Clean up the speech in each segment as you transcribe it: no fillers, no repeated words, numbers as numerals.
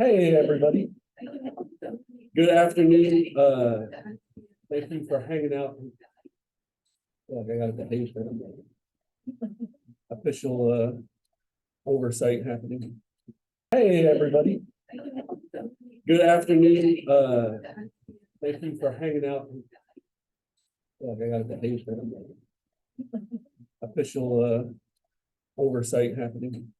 Hey, everybody. Good afternoon. Thank you for hanging out. Yeah, I got the page for official oversight happening. Hey, everybody. Good afternoon. Thank you for hanging out. Yeah, I got the page for official oversight happening.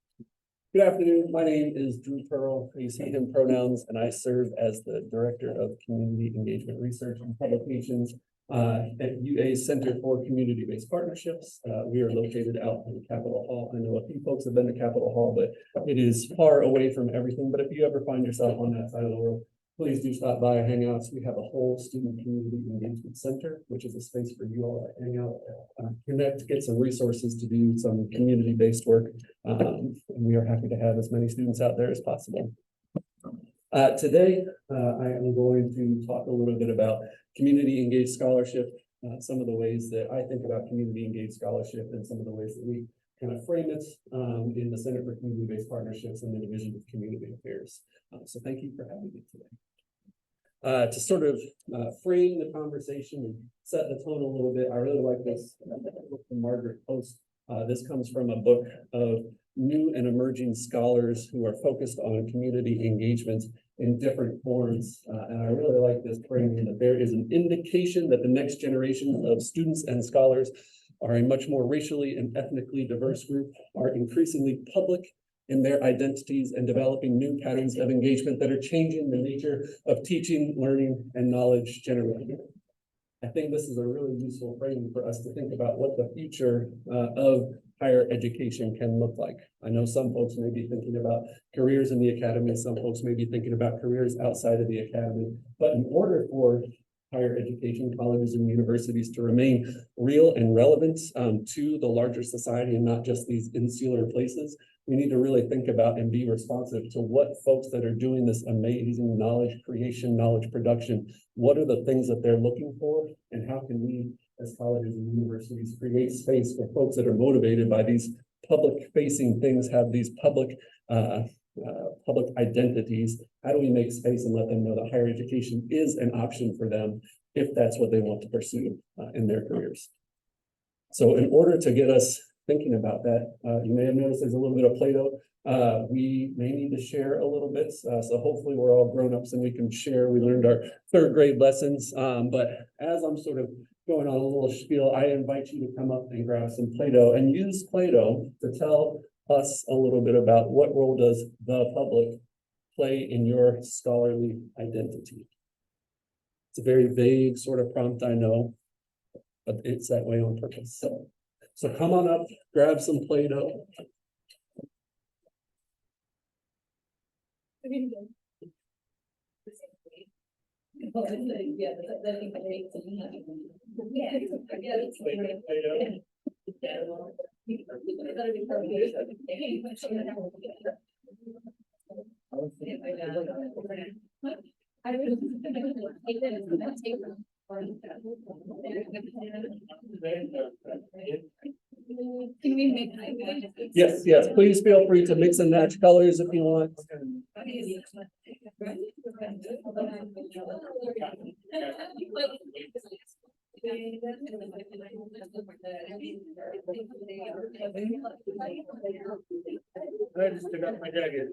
Good afternoon. My name is Drew Pearl, I use he, him pronouns, and I serve as the Director of Community Engagement Research and Publications at UA Center for Community-Based Partnerships. We are located out in Capitol Hall. I know a few folks have been to Capitol Hall, but it is far away from everything. But if you ever find yourself on that side of the world, please do stop by Hangouts. We have a whole student community engagement center, which is a space for you all to hang out, connect, get some resources to do some community-based work. And we are happy to have as many students out there as possible. Today, I am going to talk a little bit about community engaged scholarship, some of the ways that I think about community engaged scholarship and some of the ways that we kind of frame it in the Center for Community-Based Partnerships and the Division of Community Affairs. So thank you for having me today. To sort of frame the conversation and set the tone a little bit, I really like this from Margaret Post. This comes from a book of new and emerging scholars who are focused on community engagement in different forms. And I really like this framing that there is an indication that the next generation of students and scholars are a much more racially and ethnically diverse group, are increasingly public in their identities and developing new patterns of engagement that are changing the nature of teaching, learning, and knowledge generally. I think this is a really useful framing for us to think about what the future of higher education can look like. I know some folks may be thinking about careers in the academy, some folks may be thinking about careers outside of the academy, but in order for higher education, colleges and universities to remain real and relevant to the larger society and not just these insular places, we need to really think about and be responsive to what folks that are doing this amazing knowledge creation, knowledge production, what are the things that they're looking for, and how can we as colleges and universities create space for folks that are motivated by these public facing things, have these public identities. How do we make space and let them know that higher education is an option for them if that's what they want to pursue in their careers? So in order to get us thinking about that, you may have noticed there's a little bit of Play-Doh. We may need to share a little bit, so hopefully we're all grown-ups and we can share. We learned our third grade lessons, but as I'm sort of going on a little spiel, I invite you to come up and grab some Play-Doh and use Play-Doh to tell us a little bit about what role does the public play in your scholarly identity. It's a very vague sort of prompt, I know, but it's that way on purpose. So come on up, grab some Play-Doh. Can we make? Yes, yes, please feel free to mix and match colors if you want. I just took out my jacket.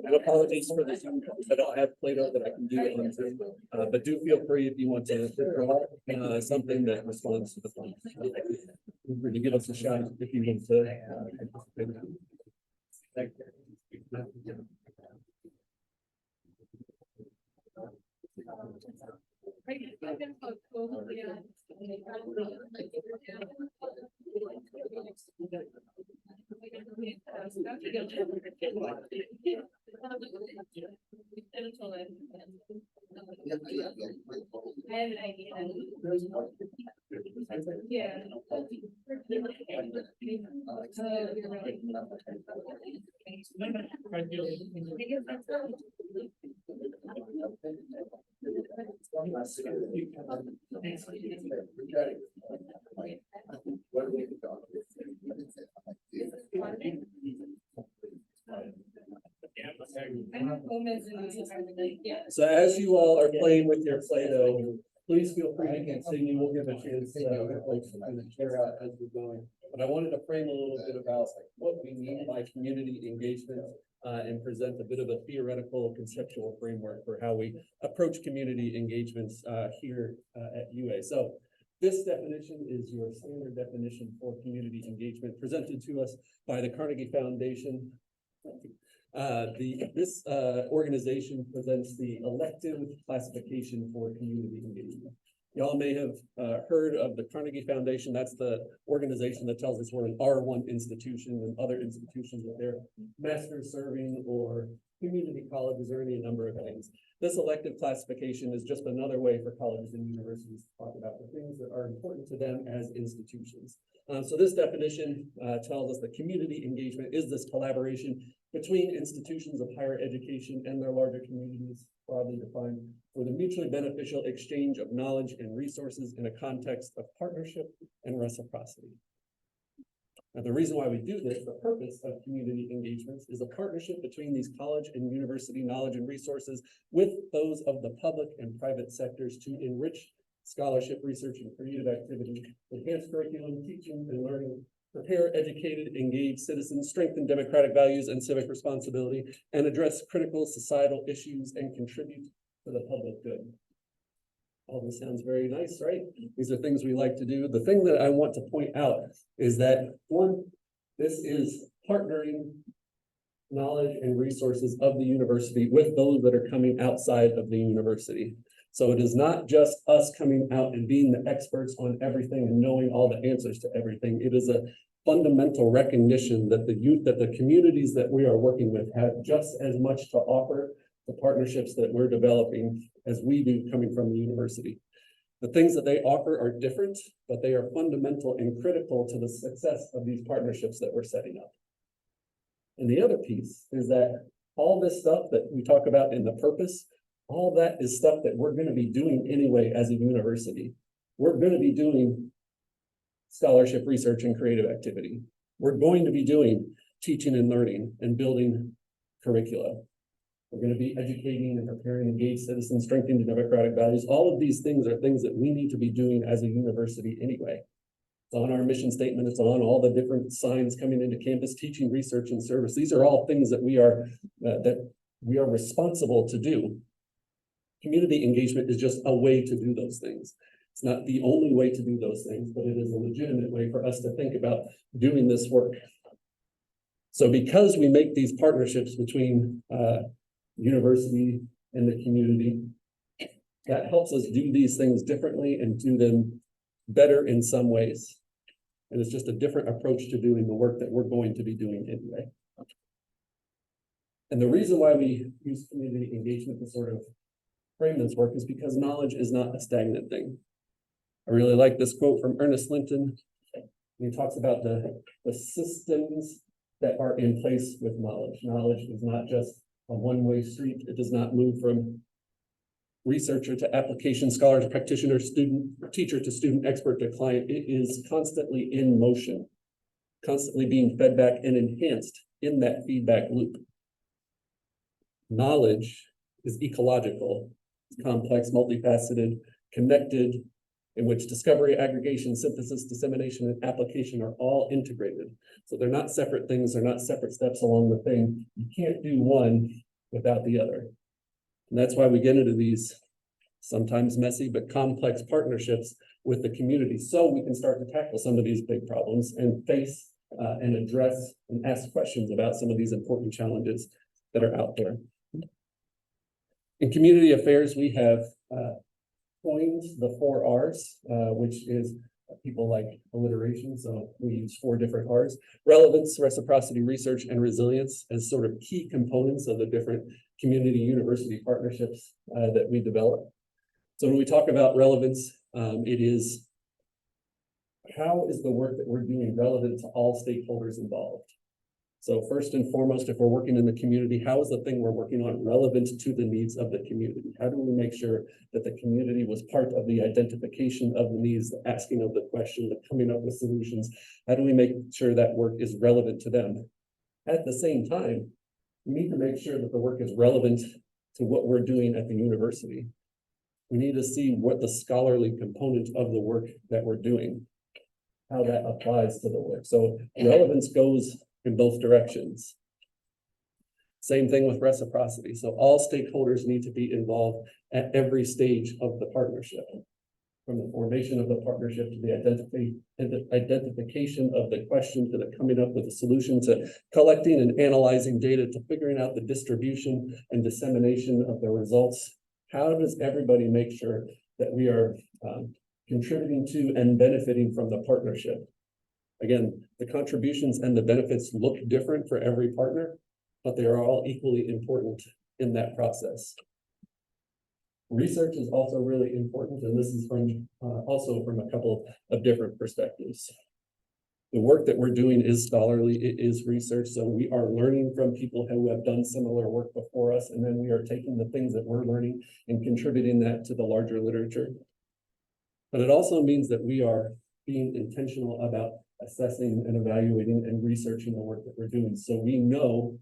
And apologies for this, I don't have Play-Doh that I can do on Zoom, but do feel free if you want to draw something that responds to the prompt. Feel free to give us a shout if you want to participate. Thank you. I have an idea. Yeah. Yeah. So as you all are playing with your Play-Doh, please feel free to continue. We'll give a chance to folks to kind of share out as we're going. But I wanted to frame a little bit about what we mean by community engagement and present a bit of a theoretical conceptual framework for how we approach community engagements here at UA. So this definition is your standard definition for community engagement presented to us by the Carnegie Foundation. This organization presents the elective classification for community engagement. Y'all may have heard of the Carnegie Foundation. That's the organization that tells us we're an R1 institution, and other institutions that they're master's serving or community colleges or any number of things. This elective classification is just another way for colleges and universities to talk about the things that are important to them as institutions. So this definition tells us that community engagement is this collaboration between institutions of higher education and their larger communities, broadly defined, for the mutually beneficial exchange of knowledge and resources in a context of partnership and reciprocity. Now, the reason why we do this, the purpose of community engagements, is a partnership between these college and university knowledge and resources with those of the public and private sectors to enrich scholarship, research, and creative activity, enhance curriculum, teaching, and learning, prepare educated, engaged citizens, strengthen democratic values and civic responsibility, and address critical societal issues and contribute to the public good. All this sounds very nice, right? These are things we like to do. The thing that I want to point out is that, one, this is partnering knowledge and resources of the university with those that are coming outside of the university. So it is not just us coming out and being the experts on everything and knowing all the answers to everything. It is a fundamental recognition that the communities that we are working with have just as much to offer the partnerships that we're developing as we do coming from the university. The things that they offer are different, but they are fundamental and critical to the success of these partnerships that we're setting up. And the other piece is that all this stuff that we talk about in the purpose, all that is stuff that we're going to be doing anyway as a university. We're going to be doing scholarship, research, and creative activity. We're going to be doing teaching and learning and building curricula. We're going to be educating and preparing engaged citizens, strengthening democratic values. All of these things are things that we need to be doing as a university anyway. It's on our mission statement. It's on all the different signs coming into campus, teaching, research, and service. These are all things that we are responsible to do. Community engagement is just a way to do those things. It's not the only way to do those things, but it is a legitimate way for us to think about doing this work. So because we make these partnerships between university and the community, that helps us do these things differently and do them better in some ways. And it's just a different approach to doing the work that we're going to be doing anyway. And the reason why we use community engagement to sort of frame this work is because knowledge is not a stagnant thing. I really like this quote from Ernest Linton. He talks about the systems that are in place with knowledge. Knowledge is not just a one-way street. It does not move from researcher to application, scholar to practitioner, student, teacher to student, expert to client. It is constantly in motion, constantly being fed back and enhanced in that feedback loop. Knowledge is ecological, it's complex, multifaceted, connected, in which discovery, aggregation, synthesis, dissemination, and application are all integrated. So they're not separate things, they're not separate steps along the thing. You can't do one without the other. And that's why we get into these sometimes messy but complex partnerships with the community, so we can start to tackle some of these big problems and face and address and ask questions about some of these important challenges that are out there. In community affairs, we have coined the 4 R's, which is people like alliteration. So we use 4 different R's: relevance, reciprocity, research, and resilience as sort of key components of the different community university partnerships that we develop. So when we talk about relevance, it is how is the work that we're doing relevant to all stakeholders involved? So first and foremost, if we're working in the community, how is the thing we're working on relevant to the needs of the community? How do we make sure that the community was part of the identification of the needs, the asking of the question, the coming up with solutions? How do we make sure that work is relevant to them? At the same time, we need to make sure that the work is relevant to what we're doing at the university. We need to see what the scholarly component of the work that we're doing, how that applies to the work. So relevance goes in both directions. Same thing with reciprocity. So all stakeholders need to be involved at every stage of the partnership, from the formation of the partnership to the identification of the question, to the coming up with a solution, to collecting and analyzing data, to figuring out the distribution and dissemination of the results. How does everybody make sure that we are contributing to and benefiting from the partnership? Again, the contributions and the benefits look different for every partner, but they are all equally important in that process. Research is also really important, and this is from also from a couple of different perspectives. The work that we're doing is scholarly, it is research, so we are learning from people who have done similar work before us, and then we are taking the things that we're learning and contributing that to the larger literature. But it also means that we are being intentional about assessing and evaluating and researching the work that we're doing, so we know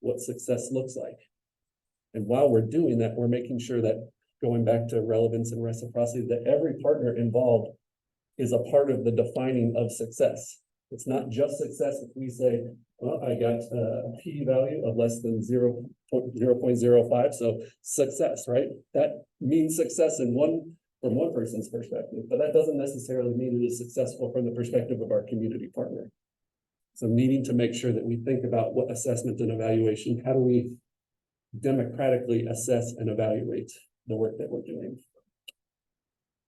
what success looks like. And while we're doing that, we're making sure that, going back to relevance and reciprocity, that every partner involved is a part of the defining of success. It's not just success if we say, well, I got a p-value of less than 0.05, so success, right? That means success from one person's perspective, but that doesn't necessarily mean it is successful from the perspective of our community partner. So needing to make sure that we think about what assessment and evaluation, how do we democratically assess and evaluate the work that we're doing.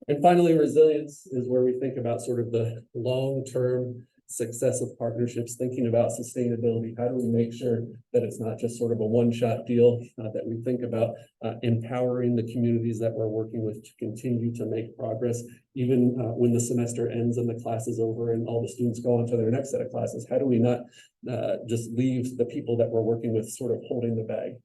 And finally, resilience is where we think about sort of the long-term success of partnerships, thinking about sustainability. How do we make sure that it's not just sort of a one-shot deal, that we think about empowering the communities that we're working with to continue to make progress, even when the semester ends and the class is over and all the students go on to their next set of classes. How do we not just leave the people that we're working with sort of holding the bag?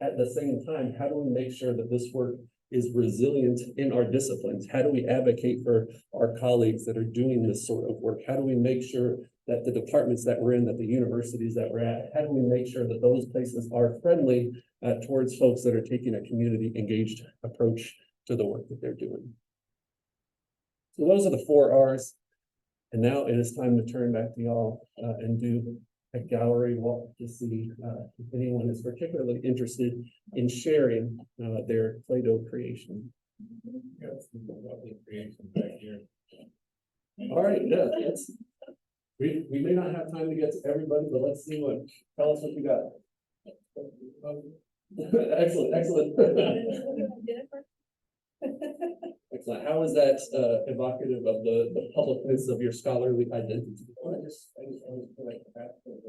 At the same time, how do we make sure that this work is resilient in our disciplines? How do we advocate for our colleagues that are doing this sort of work? How do we make sure that the departments that we're in, that the universities that we're at, how do we make sure that those places are friendly towards folks that are taking a community engaged approach to the work that they're doing? So those are the 4 R's. And now it is time to turn back to y'all and do a gallery walk to see if anyone is particularly interested in sharing their Play-Doh creation. Yes, lovely creation back here. All right, yeah, we may not have time to get to everybody, but let's see tell us what you got. Excellent, excellent. Excellent. How is that evocative of the publicness of your scholarly identity? Well, I just feel like the fact that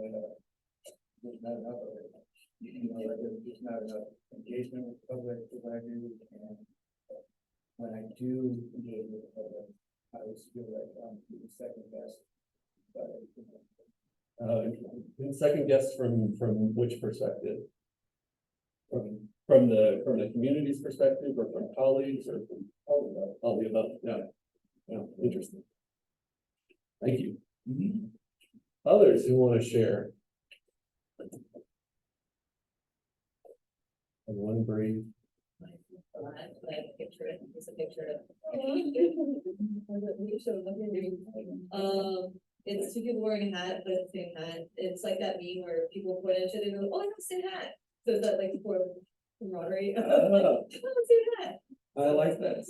there's not enough of it. Like there's just not enough engagement with the public as I do, and when I do engage with the public, I always feel like I'm the second best. But Second guess from which perspective? From the community's perspective, or from colleagues, or from all the above? Yeah, interesting. Thank you. Others who want to share? One brave. It's a picture of. It's 2 people wearing a hat, but it's the same hat. It's like that meme where people point at each other and go, "Oh, I have the same hat." So it's that like for camaraderie. Oh, same hat. I like that.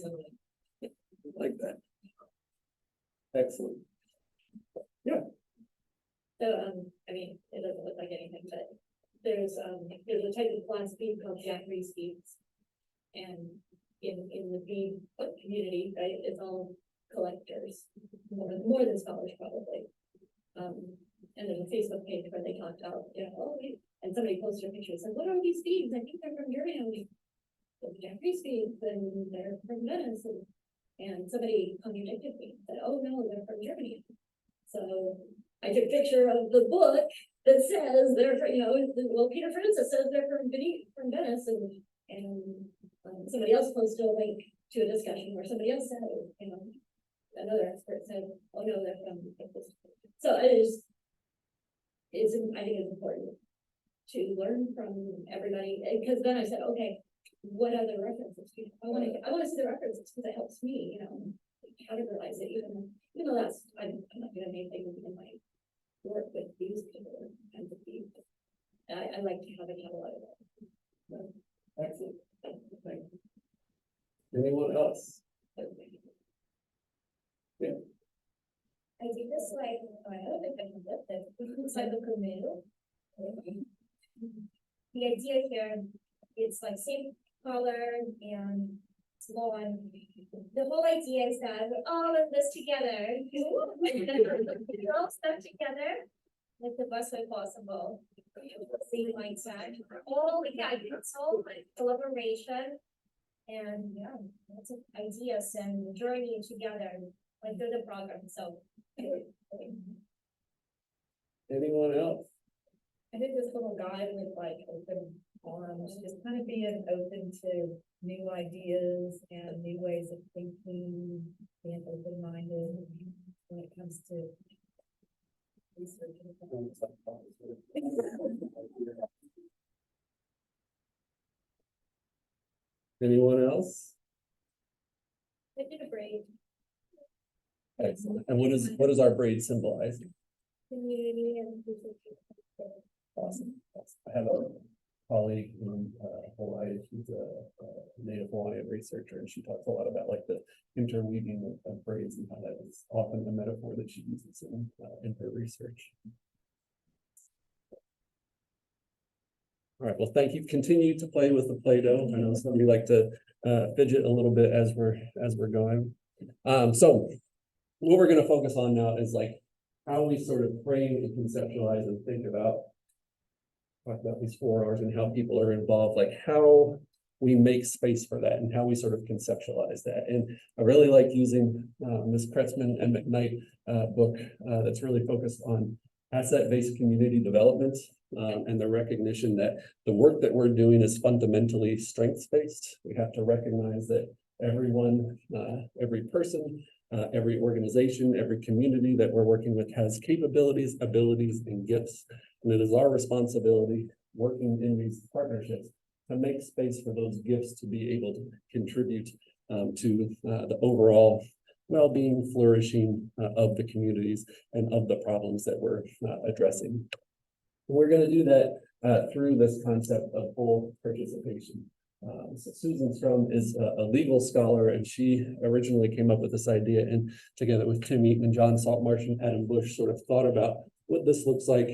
I like that. Excellent. So I mean, it doesn't look like anything, but there's a type of glass bead called Jeffrey's beads, and in the bead community, right, it's all collectors, more than scholars probably. And there's a Facebook page where they talked about, and somebody posted a picture and said, "What are these beads? I think they're from Germany." Jeffrey's beads, and they're from Venice, and somebody contradicted me, said, "Oh no, they're from Germany." So I took a picture of the book that says they're, well, Peter Francis says they're from Venice, and somebody else posted a link to a discussion where somebody else said, another expert said, oh no, they're from this. So I think it's important to learn from everybody, because then I said, okay, what other references? I want to see the references because it helps me, categorize it, even though I'm not doing anything in my work with these particular kinds of people. I like to have a catalog of that. Excellent. Thank you. Anyone else? Yeah. I do this like, I don't think I can get this, inside the community. The idea here, it's like same color and lawn. The whole idea is that we're all in this together. We're all stuck together like the best way possible. Same mindset. It's all like collaboration. And yeah, lots of ideas and journey together, like through the program. So Anyone else? I think this little guide with like open arms, just kind of being open to new ideas and new ways of thinking, being open-minded when it comes to research. Anyone else? I did a braid. Excellent. And what does our braid symbolize? Community and Awesome. I have a colleague in Hawaii. She's a Native Hawaiian researcher, and she talks a lot about like the interweaving of braids and how that is often a metaphor that she uses in her research. All right, well, thank you. Continue to play with the Play-Doh. I know some of you like to fidget a little bit as we're going. So what we're going to focus on now is like how we sort of frame and conceptualize and think about, talk about these 4 R's and how people are involved, like how we make space for that and how we sort of conceptualize that. And I really like using Ms. Kretzmann and McKnight book that's really focused on asset-based community development and the recognition that the work that we're doing is fundamentally strengths-based. We have to recognize that everyone, every person, every organization, every community that we're working with has capabilities, abilities, and gifts. And it is our responsibility working in these partnerships to make space for those gifts to be able to contribute to the overall well-being, flourishing of the communities and of the problems that we're addressing. We're going to do that through this concept of full participation. So Susan Strum is a legal scholar, and she originally came up with this idea, and together with Tim Eaton, John Saltmarsh, and Adam Bush sort of thought about what this looks like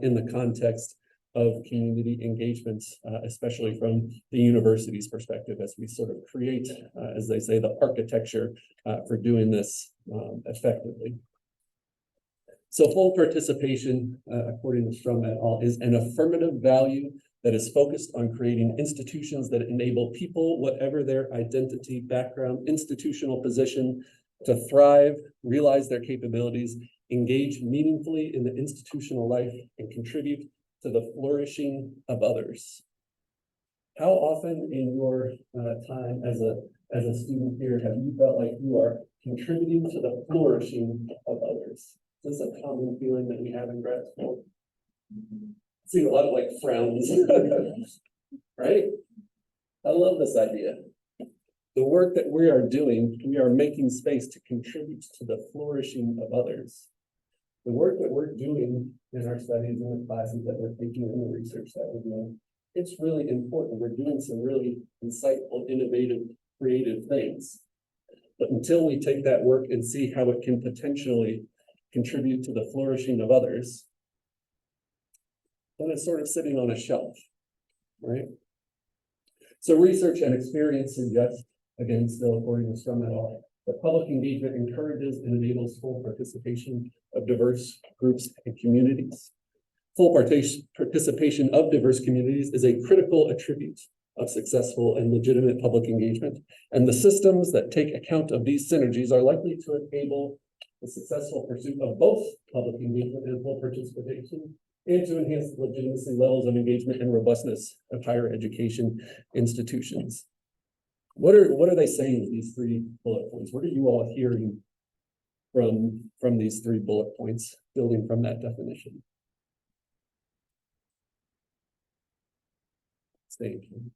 in the context of community engagements, especially from the university's perspective, as we sort of create, as they say, the architecture for doing this effectively. So full participation, according to Strum et al., is an affirmative value that is focused on creating institutions that enable people, whatever their identity, background, institutional position, to thrive, realize their capabilities, engage meaningfully in the institutional life, and contribute to the flourishing of others. How often in your time as a student here have you felt like you are contributing to the flourishing of others? Is this a common feeling that we have in grad school? See a lot of like frowns, right? I love this idea. The work that we are doing, we are making space to contribute to the flourishing of others. The work that we're doing in our studies and the classes that we're taking and the research that we're doing, it's really important. We're doing some really insightful, innovative, creative things. But until we take that work and see how it can potentially contribute to the flourishing of others, then it's sort of sitting on a shelf, right? So research and experience suggest, again, still according to Strum et al., that public engagement encourages and enables full participation of diverse groups and communities. Full participation of diverse communities is a critical attribute of successful and legitimate public engagement, and the systems that take account of these synergies are likely to enable the successful pursuit of both public engagement and full participation and to enhance the legitimacy levels of engagement and robustness of higher education institutions. What are they saying in these three bullet points? What are you all hearing from these three bullet points, building from that definition? Thank you.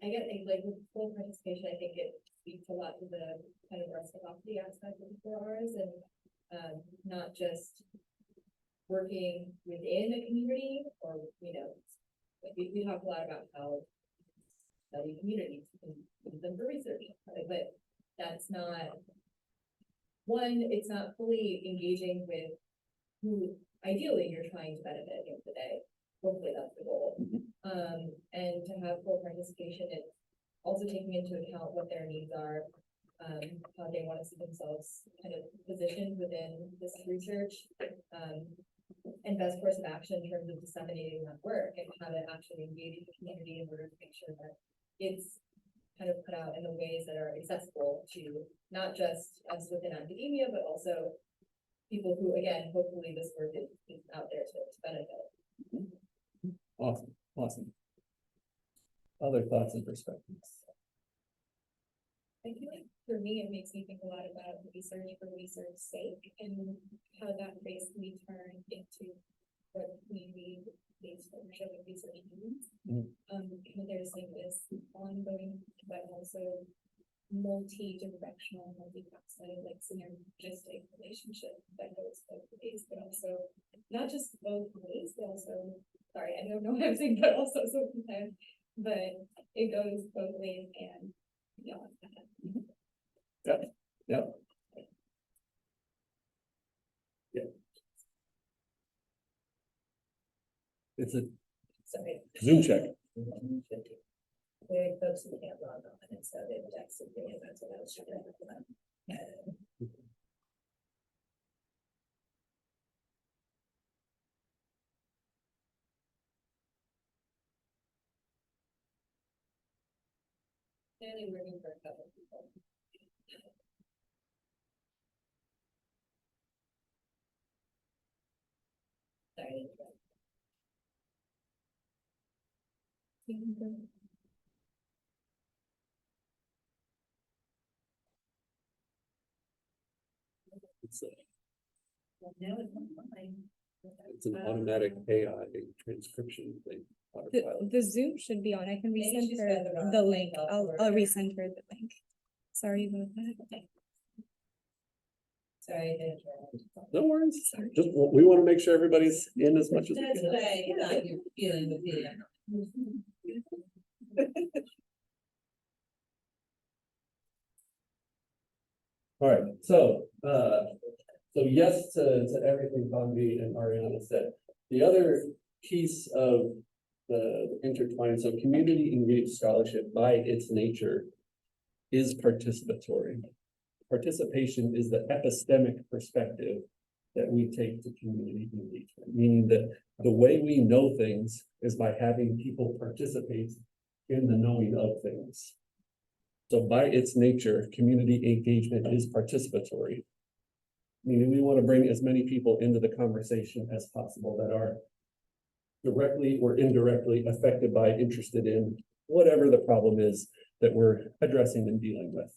I get things like with full participation, I think it speaks a lot to the kind of reciprocity aspect of the 4 Rs and, not just working within a community or, like we talk a lot about how study communities and use them for research, right? But that's not, one, it's not fully engaging with who ideally you're trying to benefit at the end of the day. Hopefully that's the goal. And to have full participation, it's also taking into account what their needs are, how they want to see themselves kind of positioned within this research, and best course of action in terms of disseminating that work and how to actually engage the community in order to make sure that it's kind of put out in the ways that are accessible to not just us within academia, but also people who, again, hopefully this work is out there to benefit. Awesome, awesome. Other thoughts and perspectives? I feel like for me, it makes me think a lot about research for research's sake and how that basically turned into what community-based partnership with research means. There's like this ongoing, but also multi-directional, multifaceted, like synergistic relationship that goes both ways, but also not just both ways, but also, sorry, I don't know what I'm saying, but also sometimes, but it goes both ways and beyond that. Yep. It's a Sorry. Zoom check. There are folks who can't log on, and so they texted me, and that's what I was trying to help them. Clearly working for a couple of people. Sorry. Well, now it's online. It's an automatic AI transcription thing. The Zoom should be on. I can Maybe resend she's her got the wrong the link. link. I'll resend her the link. Sorry about that. Sorry, I didn't try. No worries. Just, we want to make sure everybody's in as much as we That's can. okay, you're not, you're feeling the feeling. All right, so yes to everything Bambi and Ariana said. The other piece of the intertwine, so community engaged scholarship by its nature is participatory. Participation is the epistemic perspective that we take to community engagement, meaning that the way we know things is by having people participate in the knowing of things. So by its nature, community engagement is participatory. Meaning we want to bring as many people into the conversation as possible that are directly or indirectly affected by, interested in whatever the problem is that we're addressing and dealing with.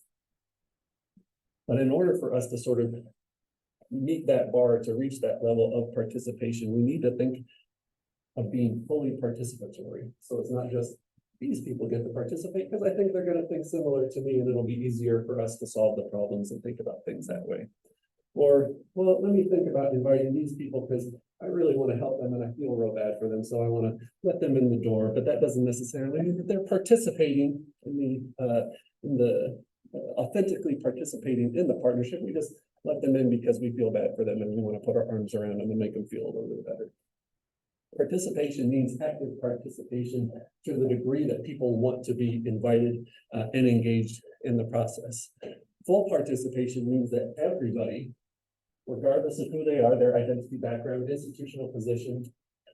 But in order for us to sort of meet that bar, to reach that level of participation, we need to think of being fully participatory. So it's not just these people get to participate because I think they're going to think similar to me and it'll be easier for us to solve the problems and think about things that way. Or, well, let me think about inviting these people because I really want to help them and I feel real bad for them. So I want to let them in the door, but that doesn't necessarily mean that they're participating in the authentically participating in the partnership. We just let them in because we feel bad for them and we want to put our arms around them and make them feel a little bit better. Participation means active participation to the degree that people want to be invited and engaged in the process. Full participation means that everybody regardless of who they are, their identity, background, institutional position,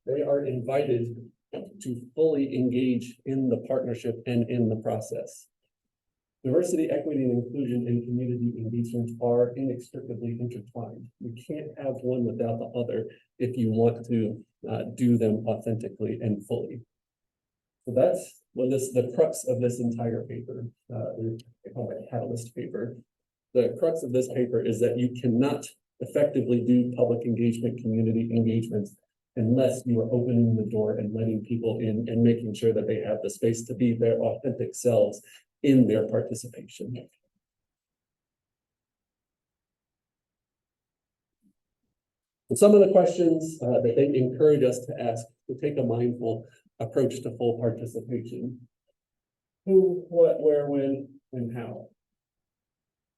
they are invited to fully engage in the partnership and in the process. Diversity, equity, and inclusion and community engagement are inextricably intertwined. You can't have one without the other if you want to do them authentically and fully. So that's what the crux of this entire paper, they call it a catalyst paper. The crux of this paper is that you cannot effectively do public engagement, community engagement, unless you are opening the door and letting people in and making sure that they have the space to be their authentic selves in their participation. And some of the questions that they encourage us to ask to take a mindful approach to full participation. Who, what, where, when, and how.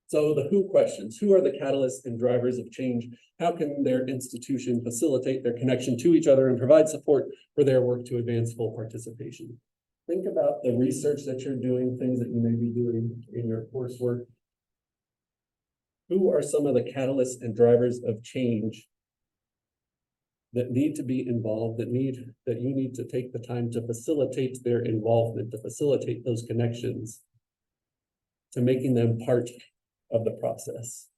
So the who questions: who are the catalysts and drivers of change? How can their institution facilitate their connection to each other and provide support for their work to advance full participation? Think about the research that you're doing, things that you may be doing in your coursework. Who are some of the catalysts and drivers of change that need to be involved, that you need to take the time to facilitate their involvement, to facilitate those connections, to making them part of the process?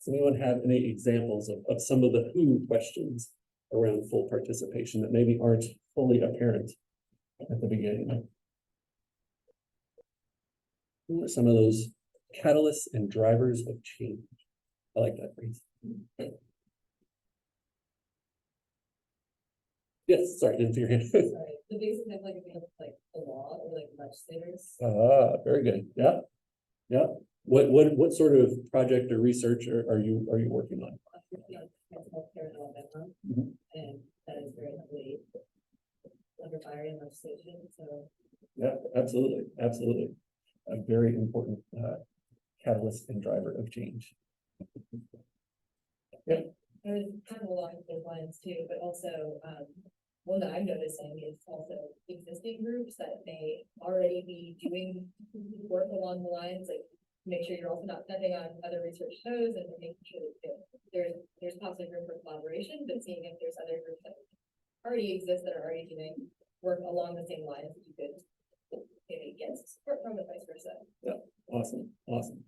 Does anyone have any examples of some of the who questions around full participation that maybe aren't fully apparent at the beginning? Who are some of those catalysts and drivers of change? I like that phrase. Yes, sorry, didn't see your hand. Sorry, the basic have like the law or like legislators. Very good. Yeah. Yeah. What sort of project or research are you working on? Healthcare in Alabama, Mhm. and that is very heavily under fire in legislation, so. Yeah, absolutely, absolutely. A very important catalyst and driver of change. There's kind of along those lines too, but also, one that I'm noticing is also existing groups that may already be doing work along the lines, like make sure you're also not stepping on other research toes and making sure that there's possibly room for collaboration, but seeing if there's other groups that already exist that are already doing work along the same lines that you could maybe get some support from and vice versa. Awesome, awesome.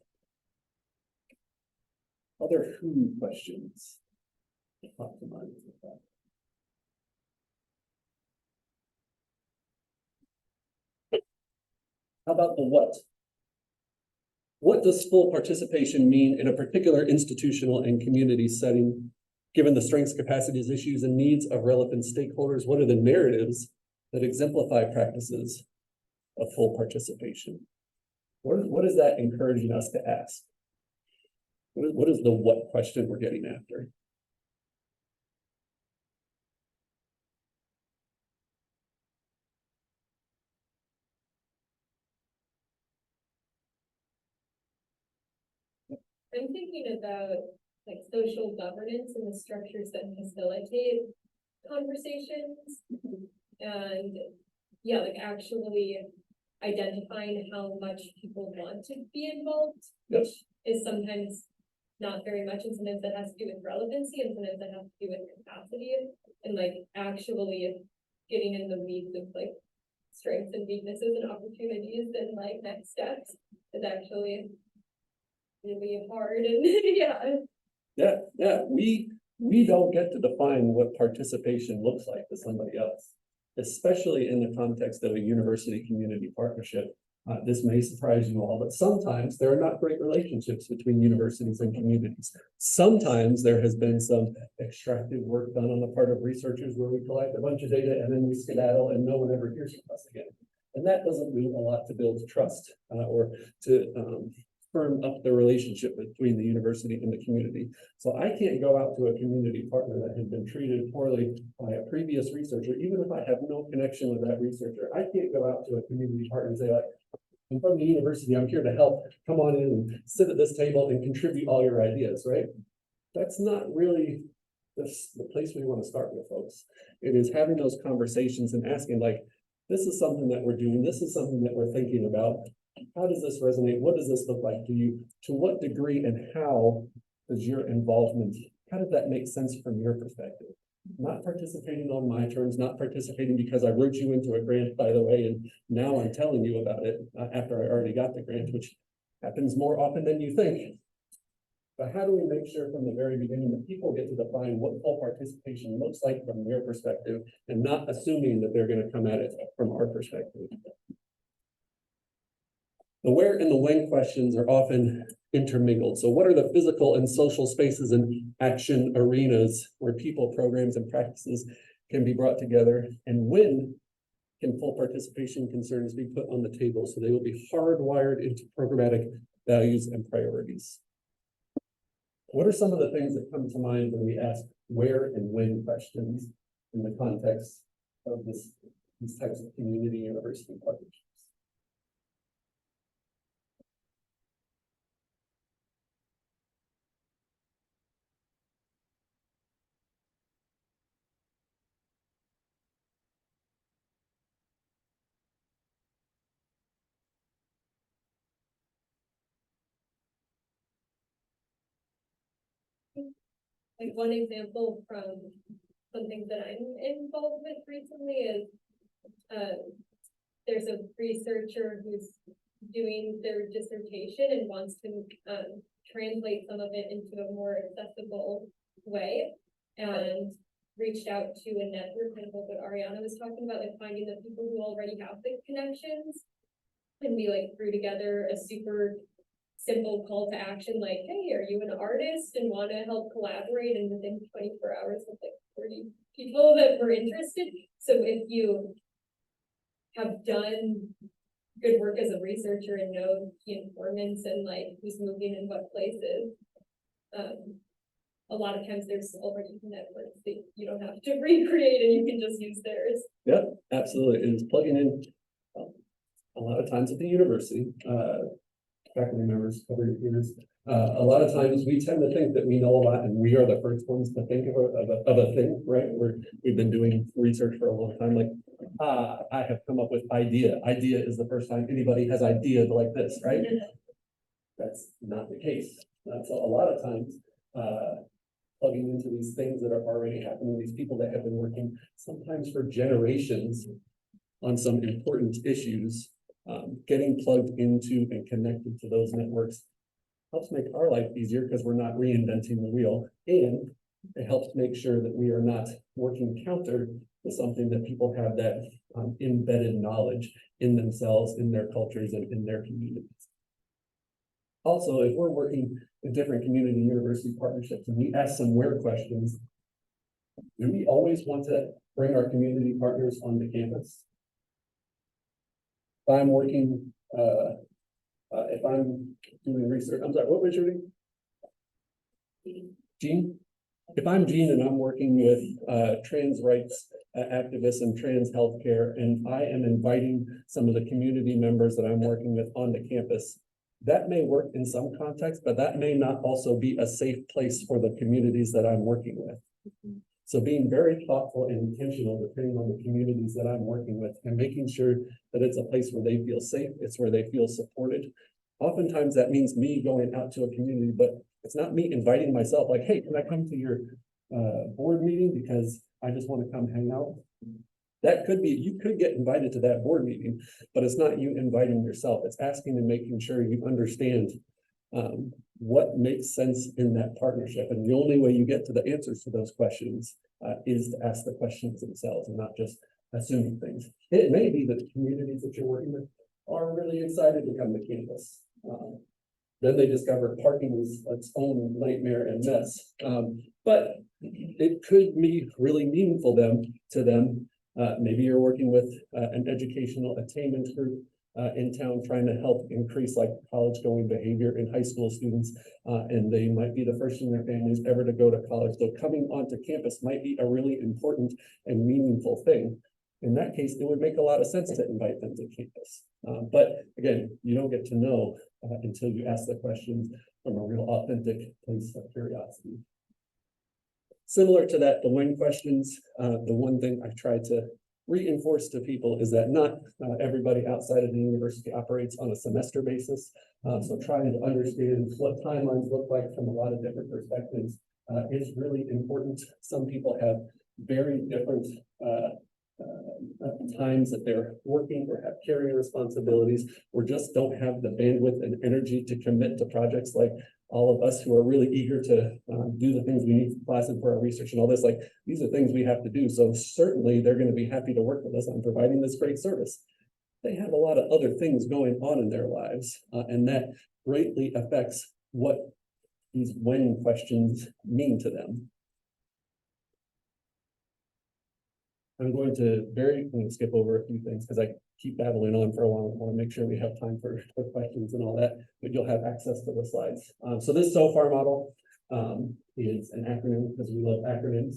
Other who questions? Pop to mind with that. How about the what? What does full participation mean in a particular institutional and community setting? Given the strengths, capacities, issues, and needs of relevant stakeholders, what are the narratives that exemplify practices of full participation? What is that encouraging us to ask? What is the what question we're getting after? I'm thinking about like social governance and the structures that facilitate conversations. And yeah, like actually identifying how much people want to be involved, which is sometimes not very much, and sometimes that has to do with relevancy, and sometimes that has to do with capacity, and like actually getting in the weeds of like strengths and weaknesses and opportunities and like next steps is actually really hard. And Yeah, we don't get to define what participation looks like to somebody else, especially in the context of a university community partnership. This may surprise you all, but sometimes there are not great relationships between universities and communities. Sometimes there has been some extractive work done on the part of researchers where we collect a bunch of data and then we skedaddle and no one ever hears from us again. And that doesn't do a lot to build trust or to firm up the relationship between the university and the community. So I can't go out to a community partner that has been treated poorly by a previous researcher, even if I have no connection with that researcher. I can't go out to a community partner and say, like, I'm from the university, I'm here to help. Come on in and sit at this table and contribute all your ideas, right? That's not really the place we want to start with, folks. It is having those conversations and asking, like, this is something that we're doing, this is something that we're thinking about. how does this resonate? What does this look like to you? To what degree and how does your involvement, how does that make sense from your perspective? Not participating on my terms, not participating because I wrote you into a grant, by the way, and now I'm telling you about it after I already got the grant, which happens more often than you think. But how do we make sure from the very beginning that people get to define what full participation looks like from their perspective and not assuming that they're going to come at it from our perspective? The where and the when questions are often intermingled. So what are the physical and social spaces and action arenas where people, programs, and practices can be brought together? And when can full participation concerns be put on the table so they will be hardwired into programmatic values and priorities? What are some of the things that come to mind when we ask where and when questions in the context of these types of community university partnerships? Like one example from something that I'm involved with recently is, there's a researcher who's doing their dissertation and wants to, translate some of it into a more accessible way. And reached out to a network, kind of what Ariana was talking about, like finding the people who already have the connections. And we like threw together a super simple call to action, like, hey, are you an artist and want to help collaborate? And within 24 hours, with like 40 people that were interested. So if you have done good work as a researcher and know key informants and like who's moving in what places, a lot of times there's already networks that you don't have to recreate and you can just use theirs. Yeah, absolutely. It's plugging in a lot of times at the university, faculty members, other years. A lot of times we tend to think that we know a lot and we are the first ones to think of a thing, right? We've been doing research for a long time, like, I have come up with idea. Idea is the first time anybody has ideas like this, right? That's not the case. So a lot of times, plugging into these things that are already happening, these people that have been working sometimes for generations on some important issues, getting plugged into and connected to those networks helps make our life easier because we're not reinventing the wheel, and it helps make sure that we are not working counter to something that people have that embedded knowledge in themselves, in their cultures, and in their communities. Also, if we're working in different community university partnerships and we ask some where questions, do we always want to bring our community partners onto campus? If I'm working, if I'm doing research, I'm sorry, what was your name? Jean? If I'm Jean and I'm working with trans rights activists and trans healthcare, and I am inviting some of the community members that I'm working with onto campus, that may work in some context, but that may not also be a safe place for the communities that I'm working with. So being very thoughtful and intentional, depending on the communities that I'm working with, and making sure that it's a place where they feel safe, it's where they feel supported. Oftentimes that means me going out to a community, but it's not me inviting myself, like, hey, can I come to your board meeting because I just want to come hang out? That could be, you could get invited to that board meeting, but it's not you inviting yourself. It's asking and making sure you understand what makes sense in that partnership. And the only way you get to the answers to those questions is to ask the questions themselves and not just assuming things. It may be that the communities that you're working with are really excited to come to campus. Then they discover parking is its own nightmare and mess. But it could be really meaningful to them. Maybe you're working with an educational attainment group in town trying to help increase like college going behavior in high school students, and they might be the first in their families ever to go to college. So coming onto campus might be a really important and meaningful thing. In that case, it would make a lot of sense to invite them to campus. But again, you don't get to know until you ask the questions from a real authentic place of curiosity. Similar to that, the when questions, the one thing I try to reinforce to people is that not everybody outside of the university operates on a semester basis. So trying to understand what timelines look like from a lot of different perspectives is really important. Some people have very different times that they're working or have caring responsibilities, or just don't have the bandwidth and energy to commit to projects like all of us who are really eager to do the things we need for class and for our research and all this. Like, these are things we have to do. So certainly they're going to be happy to work with us on providing this great service. They have a lot of other things going on in their lives, and that greatly affects what these when questions mean to them. I'm going to skip over a few things because I keep babbling on for a while. I want to make sure we have time for quick questions and all that, but you'll have access to the slides. So this SOFAR model is an acronym because we love acronyms.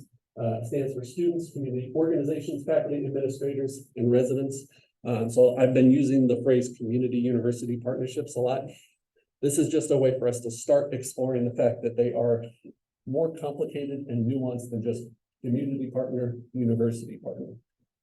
Stands for students, community organizations, faculty, administrators, and residents. So I've been using the phrase community university partnerships a lot. This is just a way for us to start exploring the fact that they are more complicated and nuanced than just community partner, university partner.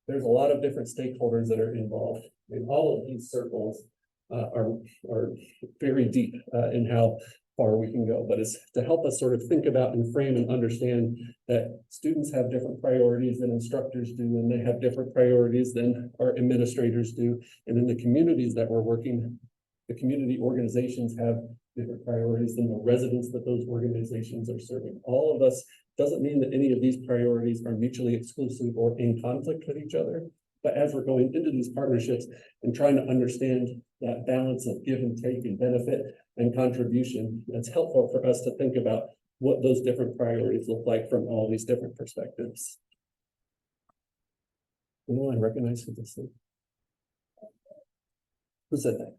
There's a lot of different stakeholders that are involved, and all of these circles are very deep in how far we can go. But it's to help us sort of think about and frame and understand that students have different priorities than instructors do, and they have different priorities than our administrators do. And in the communities that we're working, the community organizations have different priorities than the residents that those organizations are serving. All of us doesn't mean that any of these priorities are mutually exclusive or in conflict with each other. But as we're going into these partnerships and trying to understand that balance of give and take and benefit and contribution, it's helpful for us to think about what those different priorities look like from all these different perspectives. Anyone recognize who this is? Who said that?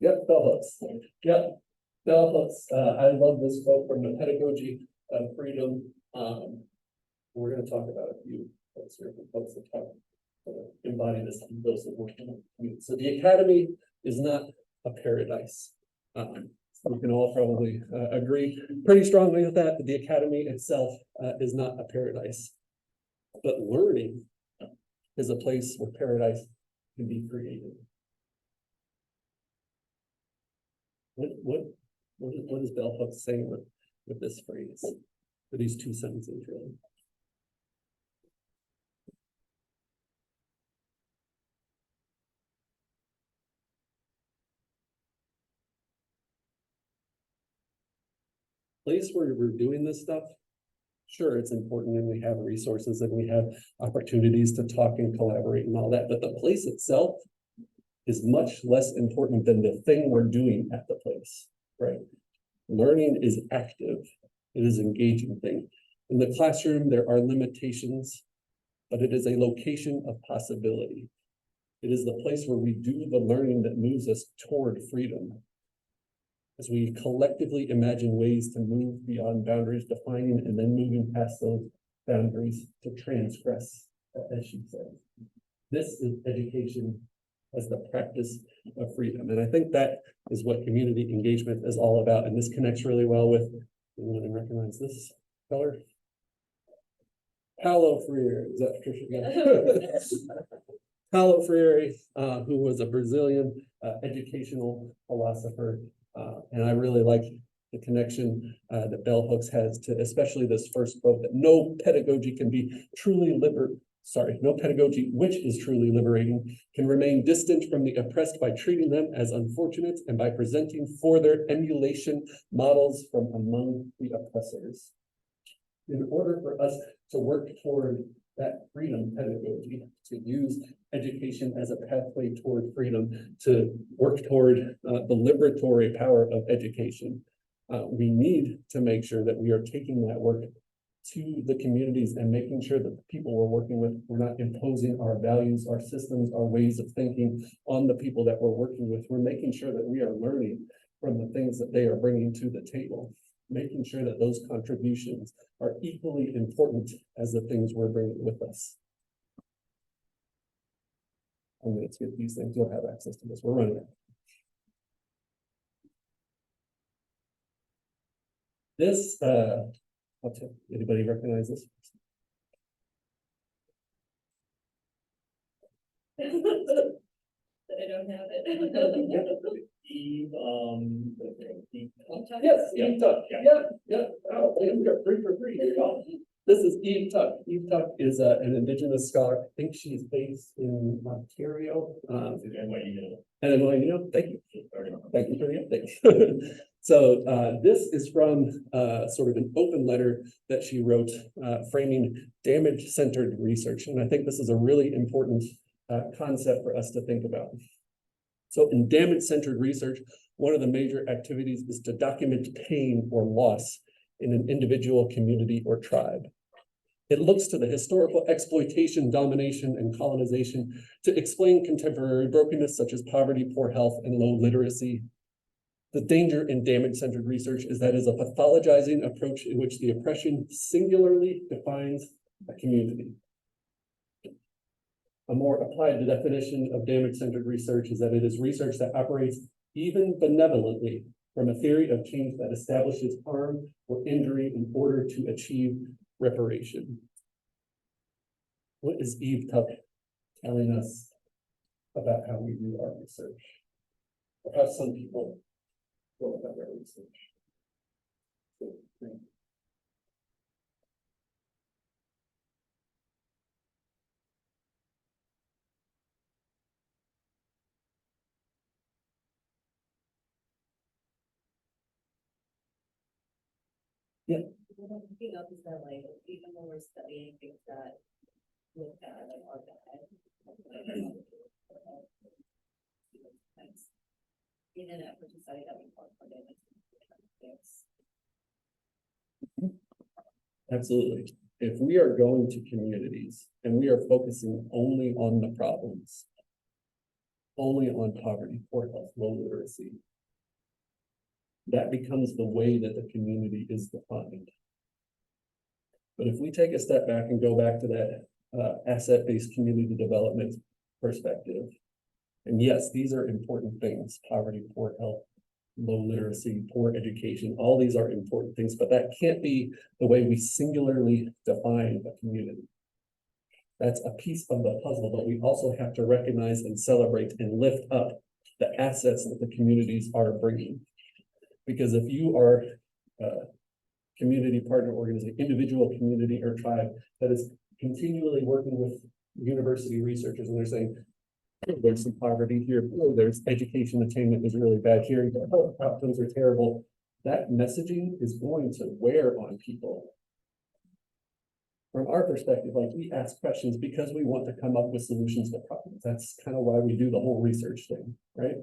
Yep, bell hooks. Yep, bell hooks. I love this quote from the Pedagogy of Freedom. We're going to talk about a few folks here, folks that talk, embody this ethos of working. So the academy is not a paradise. We can all probably agree pretty strongly with that. The academy itself is not a paradise, but learning is a place where paradise can be created. What is bell hooks saying with this phrase, for these two sentences, really? Place where we're doing this stuff, sure, it's important and we have resources and we have opportunities to talk and collaborate and all that, but the place itself is much less important than the thing we're doing at the place, right? Learning is active. It is an engaging thing. In the classroom, there are limitations, but it is a location of possibility. It is the place where we do the learning that moves us toward freedom. As we collectively imagine ways to move beyond boundaries, defining and then moving past those boundaries to transgress, as she said. This is education as the practice of freedom. And I think that is what community engagement is all about. And this connects really well with, anyone recognize this color? Paulo Freire, is that Patricia? Paulo Freire, who was a Brazilian educational philosopher. And I really like the connection that bell hooks has to especially this first quote, that no pedagogy can be truly no pedagogy which is truly liberating can remain distant from the oppressed by treating them as unfortunate and by presenting for their emulation models from among the oppressors. In order for us to work toward that freedom pedagogy, to use education as a pathway toward freedom, to work toward the liberatory power of education, we need to make sure that we are taking that work to the communities and making sure that the people we're working with, we're not imposing our values, our systems, our ways of thinking on the people that we're working with. We're making sure that we are learning from the things that they are bringing to the table, making sure that those contributions are equally important as the things we're bringing with us. I'm going to skip these things. You'll have access to this. We're running out. This, anybody recognize this? don't have it. Eve, Eve. Yes, Eve Tuck, yeah. Oh, man, we got 3 for 3 here, y'all. This is Eve Tuck. Eve Tuck is an Indigenous scholar. I think she's based in Ontario. And then, well, thank you. Thank you for the update. So this is from sort of an open letter that she wrote framing damage-centered research. And I think this is a really important concept for us to think about. So in damage-centered research, one of the major activities is to document pain or loss in an individual, community, or tribe. It looks to the historical exploitation, domination, and colonization to explain contemporary brokenness such as poverty, poor health, and low literacy. The danger in damage-centered research is that it is a pathologizing approach in which the oppression singularly defines a community. A more applied definition of damage-centered research is that it is research that operates even benevolently from a theory of change that establishes harm or injury in order to achieve reparation. What is Eve Tuck telling us about how we do our research? Or how some people go about their research? You know, is that like, even when we're studying things that look at like our bad. In an effort to study that report for damage. Absolutely. If we are going to communities and we are focusing only on the problems, only on poverty, poor health, low literacy, that becomes the way that the community is defined. But if we take a step back and go back to that asset-based community development perspective, and yes, these are important things: poverty, poor health, low literacy, poor education, all these are important things, but that can't be the way we singularly define a community. That's a piece of the puzzle, but we also have to recognize and celebrate and lift up the assets that the communities are bringing. Because if you are a community partner organization, individual community or tribe that is continually working with university researchers and they're saying, oh, there's some poverty here, oh, there's education attainment is really bad here, oh, outcomes are terrible, that messaging is going to wear on people. From our perspective, like, we ask questions because we want to come up with solutions to problems. That's kind of why we do the whole research thing, right?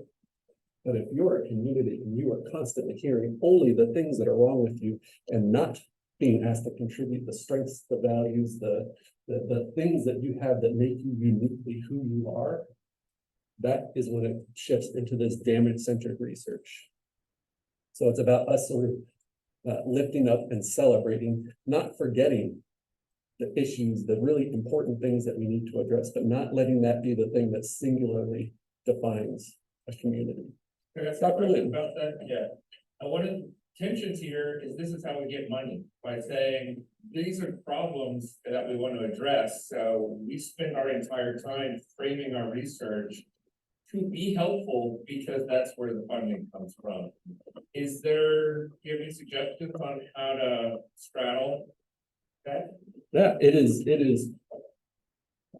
But if you're a community and you are constantly hearing only the things that are wrong with you and not being asked to contribute the strengths, the values, the things that you have that make you uniquely who you are, that is when it shifts into this damage-centered research. So it's about us sort of lifting up and celebrating, not forgetting the issues, the really important things that we need to address, but not letting that be the thing that singularly defines a community. Dr. Lynn. About that, yeah. One of the tensions here is this is how we get money, by saying these are problems that we want to address. So we spend our entire time framing our research to be helpful because that's where the funding comes from. Is there, do you have any suggestions on how to straddle that? Yeah, it is.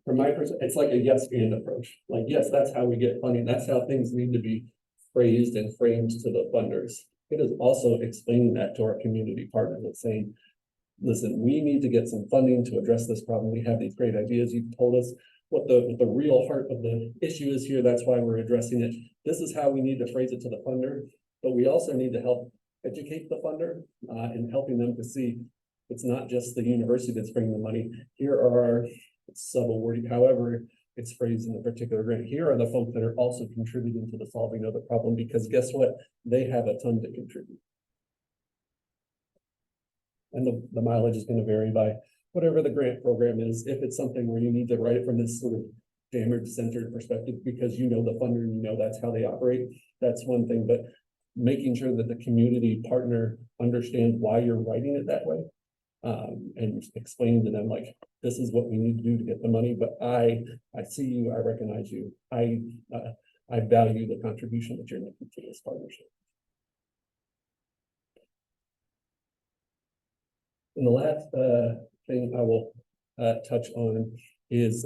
From my perspective, it's like a yes and approach. Like, yes, that's how we get funding. That's how things need to be phrased and framed to the funders. It is also explaining that to our community partners and saying, listen, we need to get some funding to address this problem. We have these great ideas. You've told us what the real heart of the issue is here. That's why we're addressing it. This is how we need to phrase it to the funder, but we also need to help educate the funder in helping them to see it's not just the university that's bringing the money. Here are our sub-awarding, however it's phrased in the particular grant. Here are the folks that are also contributing to the solving of the problem, because guess what? They have a ton to contribute. And the mileage is going to vary by whatever the grant program is. If it's something where you need to write it from this sort of damage-centered perspective because you know the funder and you know that's how they operate, that's one thing. But making sure that the community partner understands why you're writing it that way, and explaining to them, like, this is what we need to do to get the money, but I see you, I recognize you. I value the contribution that you're making to this partnership. And the last thing I will touch on is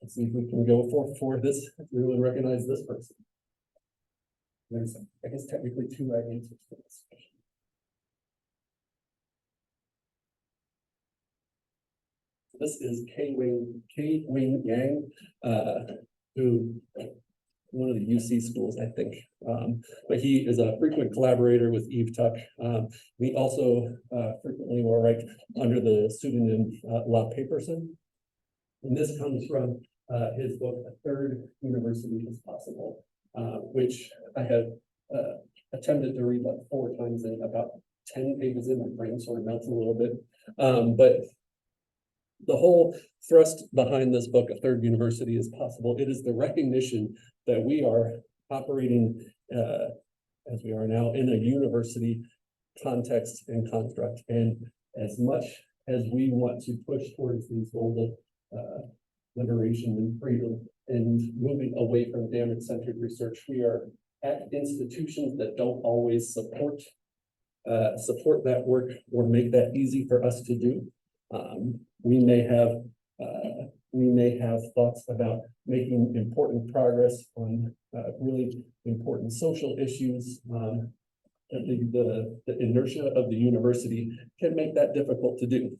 let's see if we can go for this, really recognize this person. There's, I guess, technically two right answers for this. This is K. Wing Yang, who one of the UC schools, I think. But he is a frequent collaborator with Eve Tuck. We also frequently will write under the pseudonym La Paperson. And this comes from his book, A Third University is Possible, which I have attempted to read like 4 times in about 10 pages in. My brain sort of melts a little bit. But the whole thrust behind this book, A Third University is Possible, it is the recognition that we are operating as we are now in a university context and construct. And as much as we want to push towards these goals of liberation and freedom and moving away from damage-centered research, we are at institutions that don't always support that work or make that easy for us to do. We may have thoughts about making important progress on really important social issues. The inertia of the university can make that difficult to do.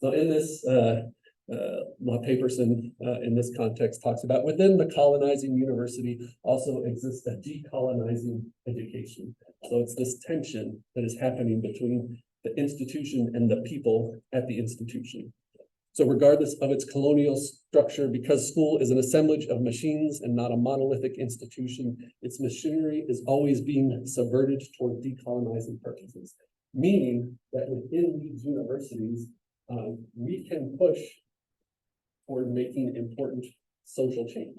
So in this, La Paperson, in this context, talks about within the colonizing university also exists a decolonizing education. So it's this tension that is happening between the institution and the people at the institution. So regardless of its colonial structure, because school is an assemblage of machines and not a monolithic institution, its machinery is always being subverted toward decolonizing purposes. Meaning that within these universities, we can push toward making important social change.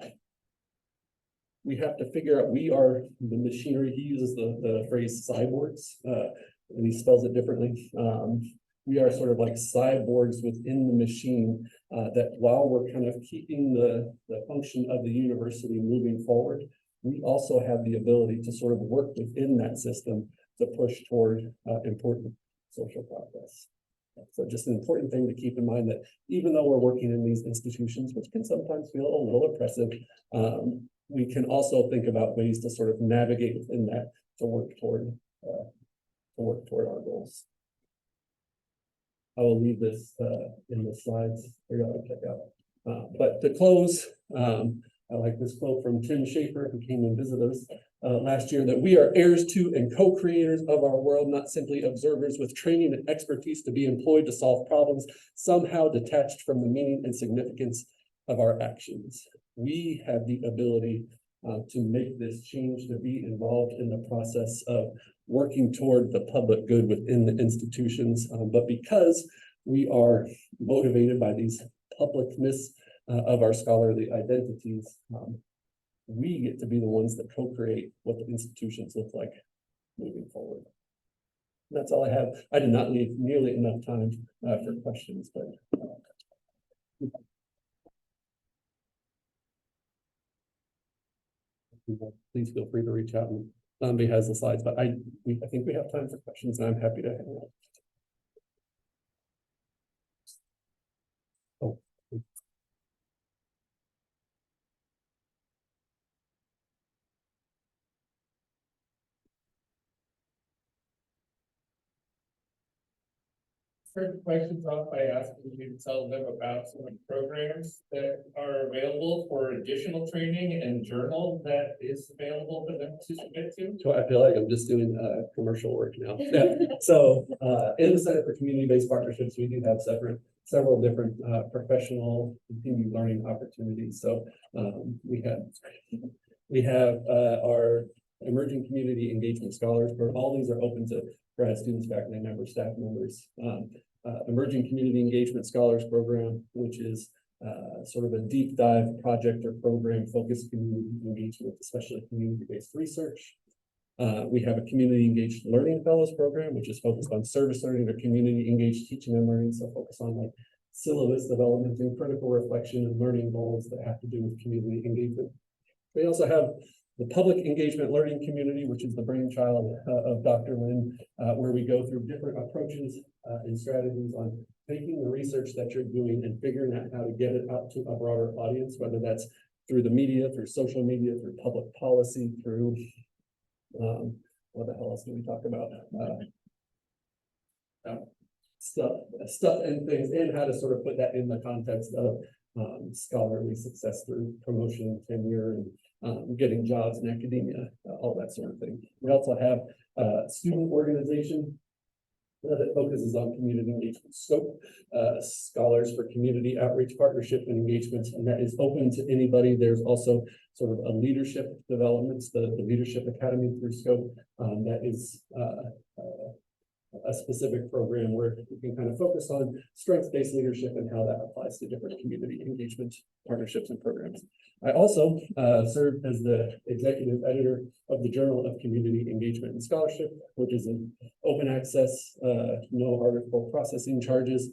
We have to figure out, we are the machinery. He uses the phrase cyborgs, and he spells it differently. We are sort of like cyborgs within the machine that while we're kind of keeping the function of the university moving forward, we also have the ability to sort of work within that system to push toward important social progress. So just an important thing to keep in mind that even though we're working in these institutions, which can sometimes feel a little oppressive, we can also think about ways to sort of navigate within that to work toward our goals. I will leave this in the slides for y'all to check out. But to close, I like this quote from Tim Schafer, who came and visited us last year, that we are heirs to and co-creators of our world, not simply observers with training and expertise to be employed to solve problems, somehow detached from the meaning and significance of our actions. We have the ability to make this change, to be involved in the process of working toward the public good within the institutions. But because we are motivated by these publicness of our scholarly identities, we get to be the ones that co-create what the institutions look like moving forward. That's all I have. I did not leave nearly enough time for questions, but please feel free to reach out, and Zombie has the slides, but I think we have time for questions, and I'm happy to hang out. Oh. Start questions off by asking you to tell them about some of the programs that are available for additional training and journal that is available for them to submit to. So I feel like I'm just doing commercial work now. Yeah. So in the Center for Community-Based Partnerships, we do have several different professional continued learning opportunities. So we have our emerging community engagement scholars, where all these are open to grad students, faculty members, staff members. Emerging Community Engagement Scholars Program, which is sort of a deep dive project or program focused community engagement, especially community-based research. We have a Community Engaged Learning Fellows Program, which is focused on service learning or community engaged teaching and learning. So focus on like syllabus development and critical reflection and learning goals that have to do with community engagement. We also have the public engagement learning community, which is the brainchild of Dr. Lynn, where we go through different approaches and strategies on taking the research that you're doing and figuring out how to get it out to a broader audience, whether that's through the media, through social media, through public policy, through what the hell else do we talk about? Stuff and things, and how to sort of put that in the context of scholarly success through promotion, tenure, and getting jobs in academia, all that sort of thing. We also have a student organization that focuses on community engagement scope, Scholars for Community Outreach Partnership and Engagement, and that is open to anybody. There's also sort of a leadership developments, the Leadership Academy through Scope, that is a specific program where you can kind of focus on strengths-based leadership and how that applies to different community engagement partnerships and programs. I also serve as the executive editor of the Journal of Community Engagement and Scholarship, which is an open access, no article processing charges,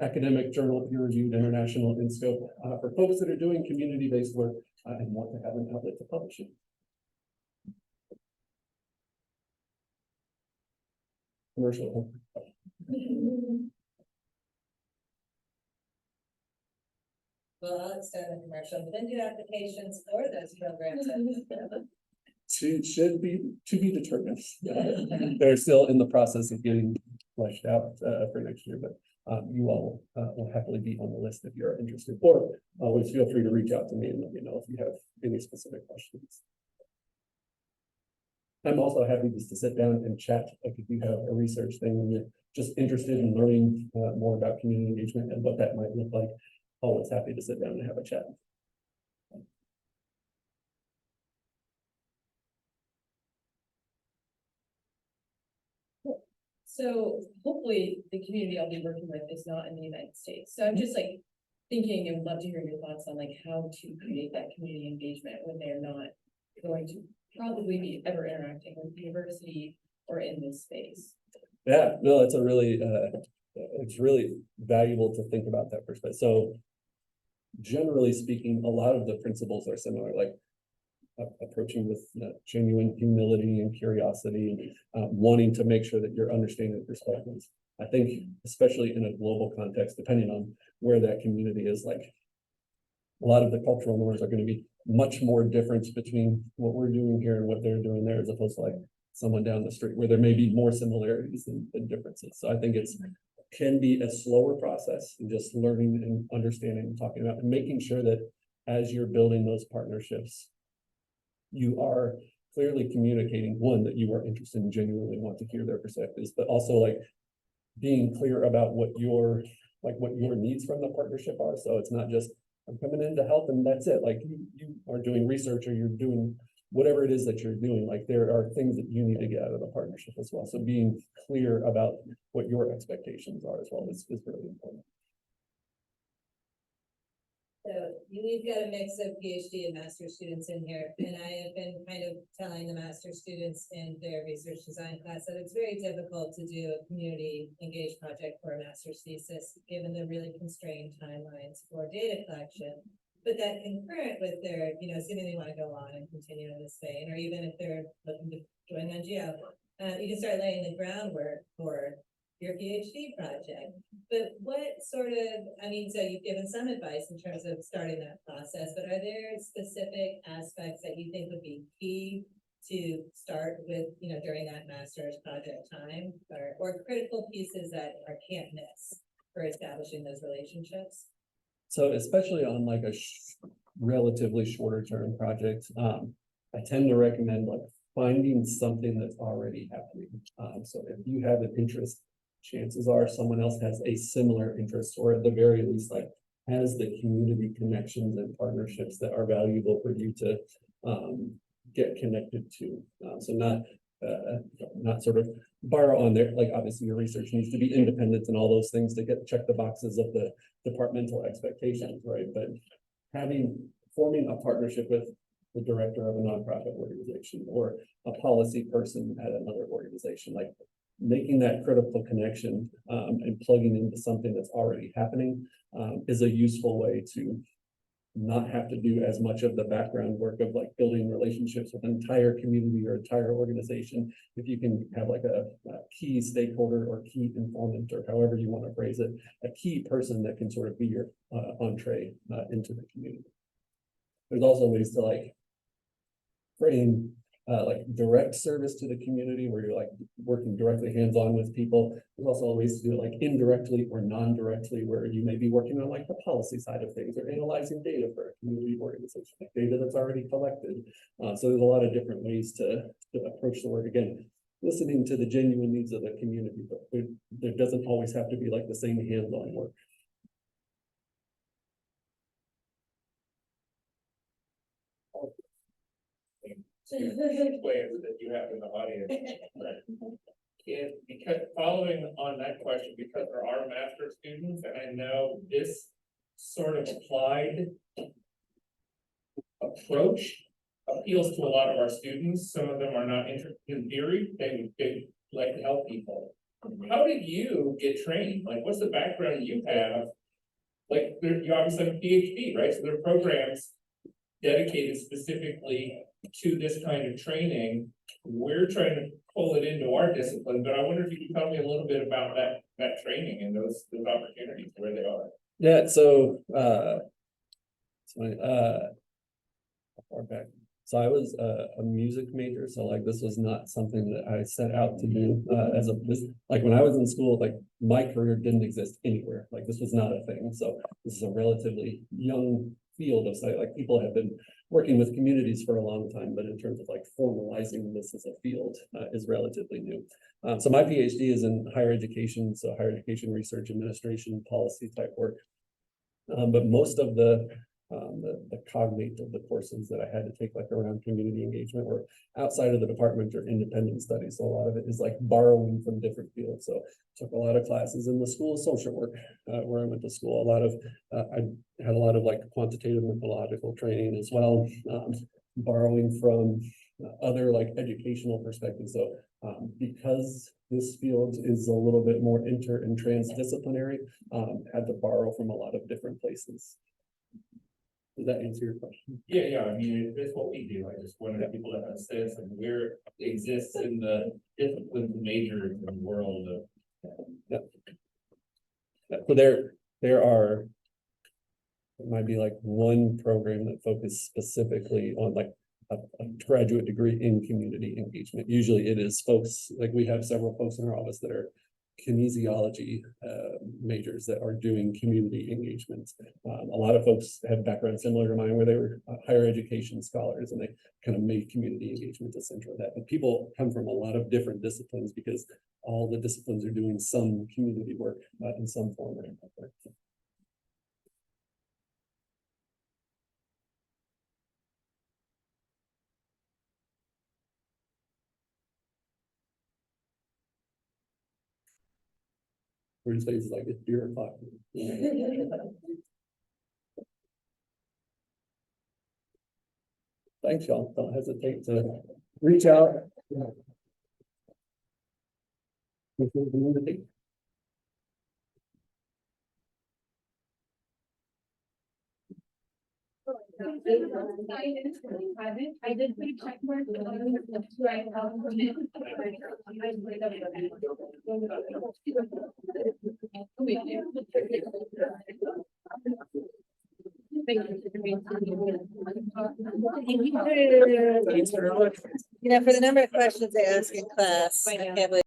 academic journal, peer-reviewed, international in scope, for folks that are doing community-based work and want to have an outlet to publish it. Commercial. Well, I'll extend the commercial, when do applications for those programs? Should be to be determined. They're still in the process of getting fleshed out for next year, but you all will happily be on the list if you're interested, or always feel free to reach out to me and let me know if you have any specific questions. I'm also happy just to sit down and chat, like if you have a research thing and you're just interested in learning more about community engagement and what that might look like. Always happy to sit down and have a chat. So hopefully the community I'll be working with is not in the United States. So I'm just like thinking and would love to hear your thoughts on like how to create that community engagement when they're not going to probably be ever interacting with the university or in this space. Yeah, no, it's it's really valuable to think about that perspective. So generally speaking, a lot of the principles are similar, like approaching with genuine humility and curiosity, wanting to make sure that you're understanding the perspectives. I think, especially in a global context, depending on where that community is, like a lot of the cultural norms are going to be much more difference between what we're doing here and what they're doing there, as opposed to like someone down the street where there may be more similarities than differences. So I think can be a slower process and just learning and understanding and talking about and making sure that as you're building those partnerships, you are clearly communicating, one, that you are interested and genuinely want to hear their perspectives, but also like being clear about what your needs from the partnership are. So it's not just I'm coming in to help and that's it. Like you are doing research or you're doing whatever it is that you're doing. Like there are things that you need to get out of the partnership as well. So being clear about what your expectations are as well is really important. So we've got a mix of PhD and master students in here, and I have been kind of telling the master students in their research design class that it's very difficult to do a community engaged project for a master's thesis, given the really constrained timelines for data collection. But that concurrent with their, assuming they want to go on and continue in this vein, or even if they're looking to join NGO, you can start laying the groundwork for your PhD project. But what sort of, so you've given some advice in terms of starting that process, but are there specific aspects that you think would be key to start with, during that master's project time, or critical pieces that are can't miss for establishing those relationships? So especially on like a relatively shorter term project, I tend to recommend like finding something that's already happening. So if you have an interest, chances are someone else has a similar interest, or at the very least, like has the community connections and partnerships that are valuable for you to get connected to. So not sort of borrow on there. Like obviously your research needs to be independent and all those things to check the boxes of the departmental expectations, right? But forming a partnership with the director of a nonprofit organization or a policy person at another organization, like making that critical connection and plugging into something that's already happening is a useful way to not have to do as much of the background work of like building relationships with an entire community or entire organization. If you can have like a key stakeholder or key informant, or however you want to phrase it, a key person that can sort of be your entree into the community. There's also ways to like frame like direct service to the community where you're like working directly hands-on with people. There's also ways to do it like indirectly or non-directly, where you may be working on like the policy side of things or analyzing data for a community organization, like data that's already collected. So there's a lot of different ways to approach the work. Again, listening to the genuine needs of the community, but there doesn't always have to be like the same hands-on work. Plans that you have in the audience. Because following on that question, because there are master students, and I know this sort of applied approach appeals to a lot of our students. Some of them are not interested in theory, they like to help people. How did you get trained? Like, what's the background you have? Like, you obviously have a PhD, right? So there are programs dedicated specifically to this kind of training. We're trying to pull it into our discipline, but I wonder if you could tell me a little bit about that training and those opportunities, where they are. Yeah, so far back. So I was a music major, so like this was not something that I set out to do as a this like when I was in school, like my career didn't exist anywhere. Like this was not a thing. So this is a relatively young field of study. Like people have been working with communities for a long time, but in terms of like formalizing this as a field is relatively new. So my PhD is in higher education, so higher education research, administration, policy type work. But most of the cognate of the courses that I had to take like around community engagement were outside of the department or independent studies. So a lot of it is like borrowing from different fields. So took a lot of classes in the School of Social Work where I went to school. A lot of I had a lot of like quantitative methodological training as well, borrowing from other like educational perspectives. So because this field is a little bit more inter and transdisciplinary, had to borrow from a lot of different places. Does that answer your question? Yeah, I mean, it's what we do. I just wanted people to have a sense of where it exists in the disciplines and majors in the world of. Yeah. So there are, it might be like one program that focuses specifically on like a graduate degree in community engagement. Usually it is folks, like we have several folks in our office that are kinesiology majors that are doing community engagement. A lot of folks have backgrounds similar to mine where they were higher education scholars and they kind of made community engagement a center of that. But people come from a lot of different disciplines because all the disciplines are doing some community work in some form or another. Bruce faces like it's beer o'clock. Thanks, y'all. Don't hesitate to reach out. I did pretty check work. You know, for the number of questions they ask in class, I can't believe